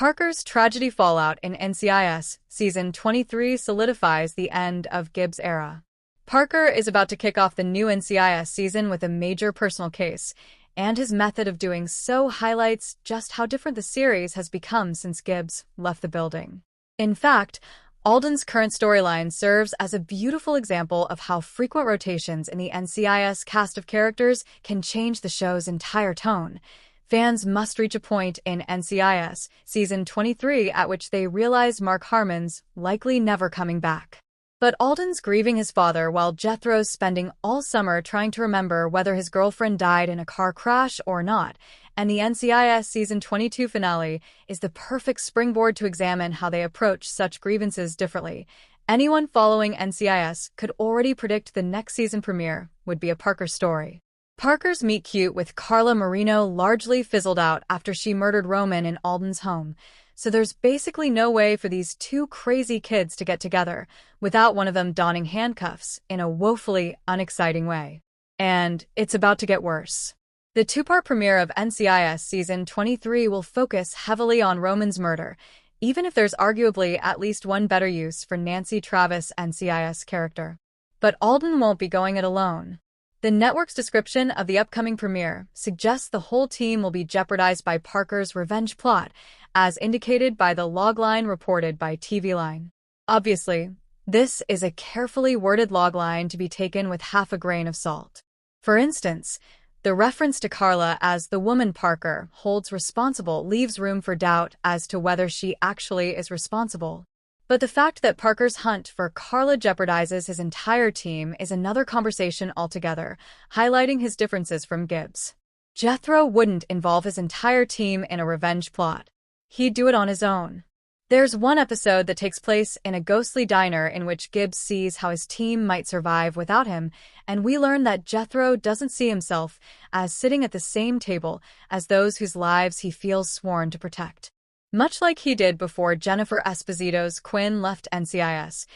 Parker's tragedy fallout in NCIS Season 23 solidifies the end of Gibbs' era. Parker is about to kick off the new NCIS season with a major personal case, and his method of doing so highlights just how different the series has become since Gibbs left the building. In fact, Alden's current storyline serves as a beautiful example of how frequent rotations in the NCIS cast of characters can change the show's entire tone. Fans must reach a point in NCIS Season 23 at which they realize Mark Harmon's likely never coming back. But Alden's grieving his father while Jethro's spending all summer trying to remember whether his girlfriend died in a car crash or not, and the NCIS Season 22 finale is the perfect springboard to examine how they approach such grievances differently. Anyone following NCIS could already predict the next season premiere would be a Parker story. Parker's meet-cute with Carla Marino largely fizzled out after she murdered Roman in Alden's home, so there's basically no way for these two crazy kids to get together without one of them donning handcuffs in a woefully unexciting way. And it's about to get worse. The two-part premiere of NCIS Season 23 will focus heavily on Roman's murder, even if there's arguably at least one better use for Nancy Travis' NCIS character. But Alden won't be going it alone. The network's description of the upcoming premiere suggests the whole team will be jeopardized by Parker's revenge plot, as indicated by the logline reported by TV Line. Obviously, this is a carefully worded logline to be taken with half a grain of salt. For instance, the reference to Carla as the woman Parker holds responsible leaves room for doubt as to whether she actually is responsible. But the fact that Parker's hunt for Carla jeopardizes his entire team is another conversation altogether, highlighting his differences from Gibbs. Jethro wouldn't involve his entire team in a revenge plot. He'd do it on his own. There's one episode that takes place in a ghostly diner in which Gibbs sees how his team might survive without him, and we learn that Jethro doesn't see himself as sitting at the same table as those whose lives he feels sworn to protect. Much like he did before Jennifer Esposito's Quinn left NCIS,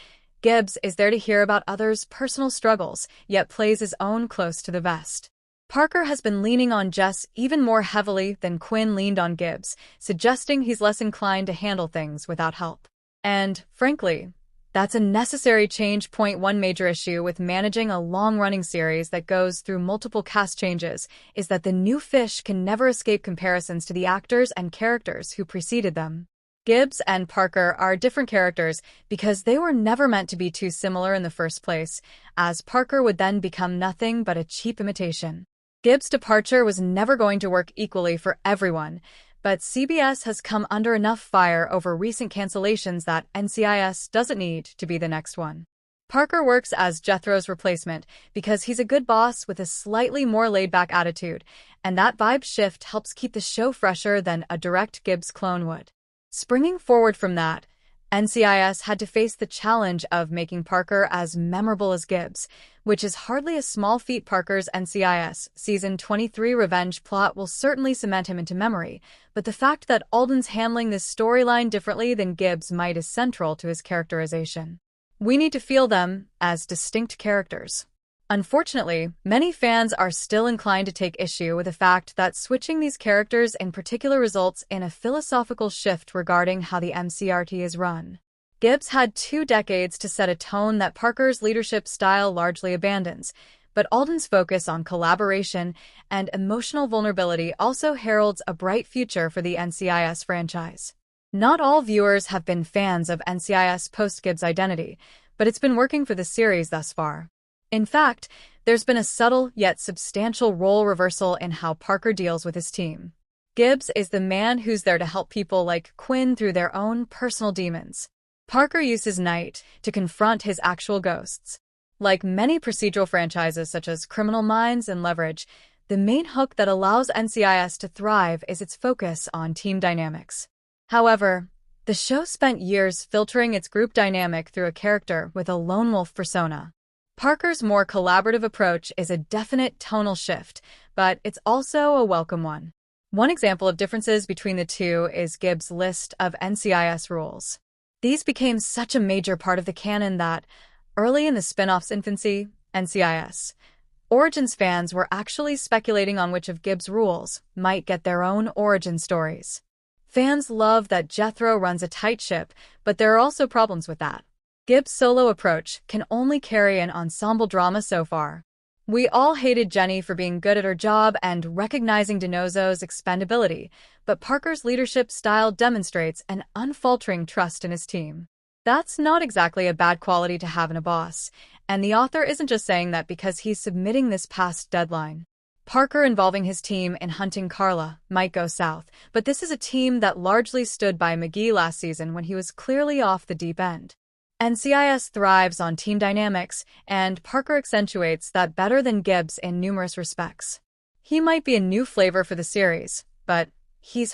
Gibbs is there to hear about others' personal struggles, yet plays his own close to the vest. Parker has been leaning on Jess even more heavily than Quinn leaned on Gibbs, suggesting he's less inclined to handle things without help. And, frankly, that's a necessary change. One major issue with managing a long-running series that goes through multiple cast changes is that the new fish can never escape comparisons to the actors and characters who preceded them. Gibbs and Parker are different characters because they were never meant to be too similar in the first place, as Parker would then become nothing but a cheap imitation. Gibbs' departure was never going to work equally for everyone, but CBS has come under enough fire over recent cancellations that NCIS doesn't need to be the next one. Parker works as Jethro's replacement because he's a good boss with a slightly more laid-back attitude, and that vibe shift helps keep the show fresher than a direct Gibbs clone would. Springing forward from that, NCIS had to face the challenge of making Parker as memorable as Gibbs, which is hardly a small feat. Parker's NCIS Season 23 revenge plot will certainly cement him into memory, but the fact that Alden's handling this storyline differently than Gibbs might is central to his characterization. We need to feel them as distinct characters. Unfortunately, many fans are still inclined to take issue with the fact that switching these characters in particular results in a philosophical shift regarding how the MCRT is run. Gibbs had 2 decades to set a tone that Parker's leadership style largely abandons, but Alden's focus on collaboration and emotional vulnerability also heralds a bright future for the NCIS franchise. Not all viewers have been fans of NCIS post-Gibbs identity, but it's been working for the series thus far. In fact, there's been a subtle yet substantial role reversal in how Parker deals with his team. Gibbs is the man who's there to help people like Quinn through their own personal demons. Parker uses night to confront his actual ghosts. Like many procedural franchises such as Criminal Minds and Leverage, the main hook that allows NCIS to thrive is its focus on team dynamics. However, the show spent years filtering its group dynamic through a character with a lone wolf persona. Parker's more collaborative approach is a definite tonal shift, but it's also a welcome one. One example of differences between the two is Gibbs' list of NCIS rules. These became such a major part of the canon that, early in the spin-off's infancy, NCIS Origins fans were actually speculating on which of Gibbs' rules might get their own origin stories. Fans love that Jethro runs a tight ship, but there are also problems with that. Gibbs' solo approach can only carry an ensemble drama so far. We all hated Jenny for being good at her job and recognizing DiNozzo's expendability, but Parker's leadership style demonstrates an unfaltering trust in his team. That's not exactly a bad quality to have in a boss, and the author isn't just saying that because he's submitting this past deadline. Parker involving his team in hunting Carla might go south, but this is a team that largely stood by McGee last season when he was clearly off the deep end. NCIS thrives on team dynamics, and Parker accentuates that better than Gibbs in numerous respects. He might be a new flavor for the series, but he's